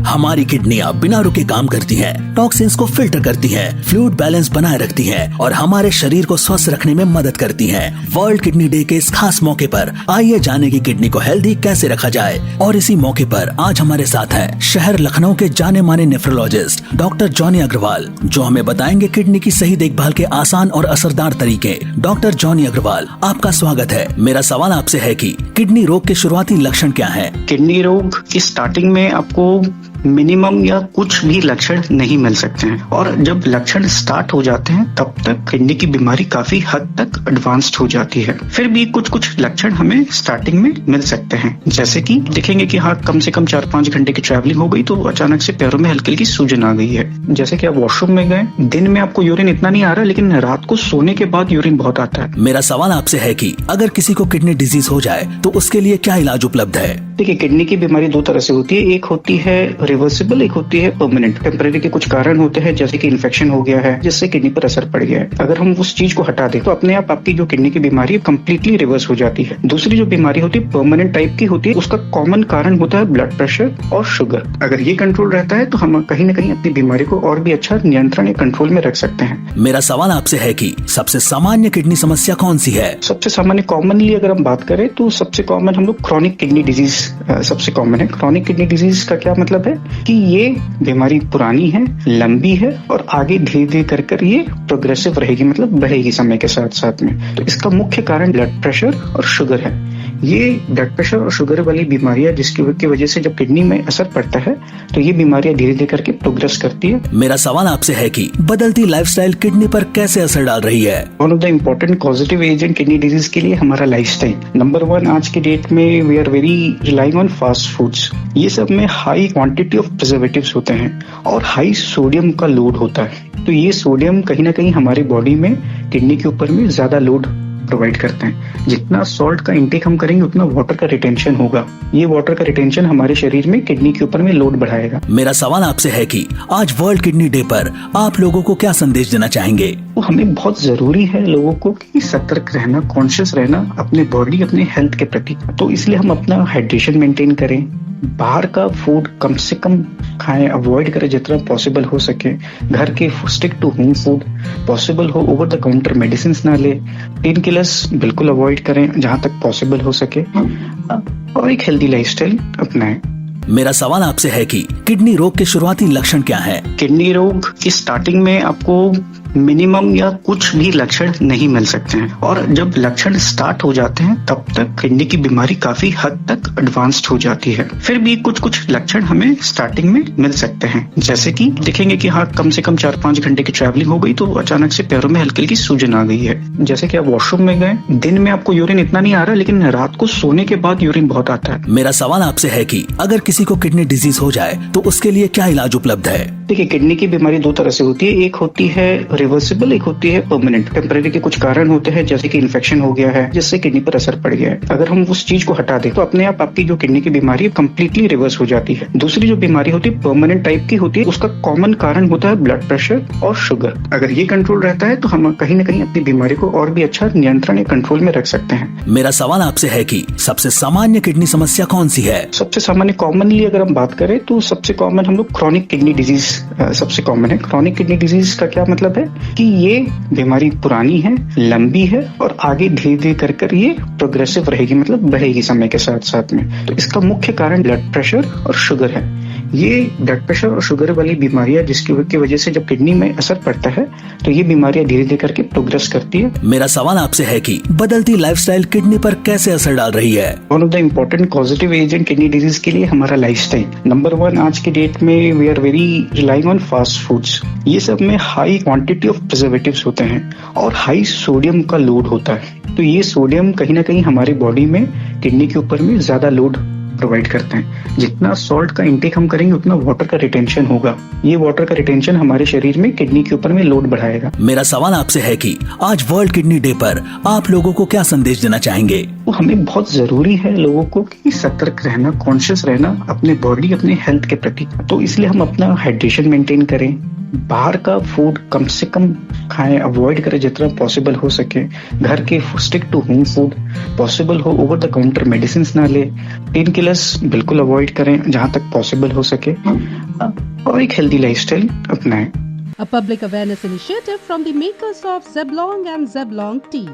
हमारी किडनियां बिना रुके काम करती हैं, टॉक्सिन्स को फिल्टर करती हैं, फ्लूइड बैलेंस बनाए रखती हैं और हमारे शरीर को स्वस्थ रखने में मदद करती हैं। वर्ल्ड किडनी डे के इस खास मौके पर आइए जाने की किडनी को हेल्दी कैसे रखा जाए। और इसी मौके पर आज हमारे साथ है शहर लखनऊ के जाने माने नेफ्रोलॉजिस्ट डॉक्टर जॉनी अग्रवाल, जो हमें बताएंगे किडनी की सही देखभाल के आसान और असरदार तरीके। डॉक्टर जॉनी अग्रवाल, आपका स्वागत है। मेरा सवाल आपसे है कि किडनी रोग के शुरुआती लक्षण क्या हैं? किडनी रोग की स्टार्टिंग में आपको मिनिमम या कुछ भी लक्षण नहीं मिल सकते हैं, और जब लक्षण स्टार्ट हो जाते हैं तब तक किडनी की बीमारी काफी हद तक एडवांस्ड हो जाती है। फिर भी कुछ लक्षण हमें स्टार्टिंग में मिल सकते हैं, जैसे कि देखेंगे कि हाँ, कम से कम 4-5 घंटे की ट्रैवलिंग हो गई तो अचानक से पैरों में हल्की हल्की सूजन आ गई है। जैसे कि आप वॉशरूम में गए, दिन में आपको यूरिन इतना नहीं आ रहा, लेकिन रात को सोने के बाद यूरिन बहुत आता है। मेरा सवाल आपसे है कि अगर किसी को किडनी डिजीज हो जाए तो उसके लिए क्या इलाज उपलब्ध है? देखिए, किडनी की बीमारी दो तरह से होती है। एक होती है रिवर्सिबल, एक होती है परमानेंट। टेम्परेरी के कुछ कारण होते हैं, जैसे कि इन्फेक्शन हो गया है जिससे किडनी पर असर पड़ गया है। अगर हम उस चीज को हटा दें तो अपने आप आपकी जो किडनी की बीमारी है कम्प्लीटली रिवर्स हो जाती है। दूसरी जो बीमारी होती है परमानेंट टाइप की होती है, उसका कॉमन कारण होता है ब्लड प्रेशर और शुगर। अगर ये कंट्रोल रहता है तो हम कहीं न कहीं अपनी बीमारी को और भी अच्छा नियंत्रण या कंट्रोल में रख सकते हैं। मेरा सवाल आपसे है कि सबसे सामान्य किडनी समस्या कौन सी है? सबसे सामान्य कॉमनली अगर हम बात करें तो सबसे कॉमन हम लोग क्रोनिक किडनी डिजीज सबसे कॉमन है। क्रोनिक किडनी डिजीज का क्या मतलब है कि ये बीमारी पुरानी है, लंबी है और आगे धीरे धीरे कर ये प्रोग्रेसिव रहेगी, मतलब बढ़ेगी समय के साथ साथ में। तो इसका मुख्य कारण ब्लड प्रेशर और शुगर है। ये ब्लड प्रेशर और शुगर वाली बीमारियां जिसकी वजह से जब किडनी में असर पड़ता है तो ये बीमारियां धीरे धीरे करके प्रोग्रेस करती है। मेरा सवाल आपसे है कि बदलती लाइफस्टाइल किडनी पर कैसे असर डाल रही है? One of the important positive agent kidney disease के लिए हमारा लाइफस्टाइल। नंबर 1, आज की डेट में we are very relying on fast foods. ये सब में हाई क्वांटिटी ऑफ प्रिजर्वेटिव्स होते हैं और हाई सोडियम का लोड होता है। तो ये सोडियम कहीं ना कहीं हमारी बॉडी में किडनी के ऊपर में ज्यादा लोड प्रोवाइड करते हैं। जितना सॉल्ट का इंटेक हम करेंगे उतना वाटर का रिटेंशन होगा। ये वाटर का रिटेंशन हमारे शरीर में किडनी के ऊपर में लोड बढ़ाएगा। मेरा सवाल आपसे है कि आज वर्ल्ड किडनी डे पर आप लोगों को क्या संदेश देना चाहेंगे? तो हमें बहुत जरूरी है लोगों को कि सतर्क रहना, कॉन्शियस रहना अपने बॉडी, अपने हेल्थ के प्रति। तो इसलिए हम अपना हाइड्रेशन मेंटेन करें, बाहर का फूड कम से कम खाएं, अवॉइड करें जितना पॉसिबल हो सके। घर के stick to home food, possible हो ओवर द काउंटर मेडिसिन ना ले। पेन किलर्स बिल्कुल अवॉइड करें जहां तक पॉसिबल हो सके, और एक हेल्दी लाइफस्टाइल अपनाएं। मेरा सवाल आपसे है कि किडनी रोग के शुरुआती लक्षण क्या हैं? किडनी रोग की स्टार्टिंग में आपको मिनिमम या कुछ भी लक्षण नहीं मिल सकते हैं, और जब लक्षण स्टार्ट हो जाते हैं तब तक किडनी की बीमारी काफी हद तक एडवांस्ड हो जाती है। फिर भी कुछ लक्षण हमें स्टार्टिंग में मिल सकते हैं, जैसे कि देखेंगे कि हाँ, कम से कम 4-5 घंटे की ट्रैवलिंग हो गई तो अचानक से पैरों में हल्की हल्की सूजन आ गई है। जैसे कि आप वॉशरूम में गए, दिन में आपको यूरिन इतना नहीं आ रहा, लेकिन रात को सोने के बाद यूरिन बहुत आता है। मेरा सवाल आपसे है कि अगर किसी को किडनी डिजीज हो जाए तो उसके लिए क्या इलाज उपलब्ध है? देखिए, किडनी की बीमारी दो तरह से होती है। एक होती है रिवर्सिबल, एक होती है परमानेंट। टेम्परेरी के कुछ कारण होते हैं, जैसे कि इन्फेक्शन हो गया है जिससे किडनी पर असर पड़ गया है। अगर हम उस चीज को हटा दें तो अपने आप आपकी जो किडनी की बीमारी है कम्प्लीटली रिवर्स हो जाती है। दूसरी जो बीमारी होती है परमानेंट टाइप की होती है, उसका कॉमन कारण होता है ब्लड प्रेशर और शुगर। अगर ये कंट्रोल रहता है तो हम कहीं ना कहीं अपनी बीमारी को और भी अच्छा नियंत्रण या कंट्रोल में रख सकते हैं। मेरा सवाल आपसे है कि सबसे सामान्य किडनी समस्या कौन सी है? सबसे सामान्य कॉमनली अगर हम बात करें तो सबसे कॉमन हम लोग क्रोनिक किडनी डिजीज सबसे कॉमन है। क्रोनिक किडनी डिजीज का क्या मतलब है कि ये बीमारी पुरानी है, लंबी है और आगे धीरे धीरे कर ये प्रोग्रेसिव रहेगी, मतलब बढ़ेगी समय के साथ साथ में। तो इसका मुख्य कारण ब्लड प्रेशर और शुगर है। ये ब्लड प्रेशर और शुगर वाली बीमारियां जिसकी वजह से जब किडनी में असर पड़ता है तो ये बीमारियां धीरे धीरे करके प्रोग्रेस करती है। मेरा सवाल आपसे है कि बदलती लाइफस्टाइल किडनी पर कैसे असर डाल रही है? One of the important positive agent kidney disease के लिए हमारा लाइफस्टाइल। नंबर 1, आज की डेट में we are very relying on fast foods. ये सब में हाई क्वांटिटी ऑफ प्रिजर्वेटिव्स होते हैं और हाई सोडियम का लोड होता है। तो ये सोडियम कहीं ना कहीं हमारी बॉडी में किडनी के ऊपर में ज्यादा लोड प्रोवाइड करते हैं। जितना सॉल्ट का इंटेक हम करेंगे उतना वाटर का रिटेंशन होगा। ये वाटर का रिटेंशन हमारे शरीर में किडनी के ऊपर में लोड बढ़ाएगा। मेरा सवाल आपसे है कि आज वर्ल्ड किडनी डे पर आप लोगों को क्या संदेश देना चाहेंगे? तो हमें बहुत जरूरी है लोगों को कि सतर्क रहना, कॉन्शियस रहना अपने बॉडी, अपने हेल्थ के प्रति। तो इसलिए हम अपना हाइड्रेशन मेंटेन करें, बाहर का फूड कम से कम खाएं, अवॉइड करें जितना पॉसिबल हो सके। घर के stick to home food, possible हो ओवर द काउंटर मेडिसिन ना ले। पेन किलर्स बिल्कुल अवॉइड करें जहां तक पॉसिबल हो सके, और एक हेल्दी लाइफस्टाइल अपनाएं। A public awareness initiative from the makers of Zeblong and Zeblong tea.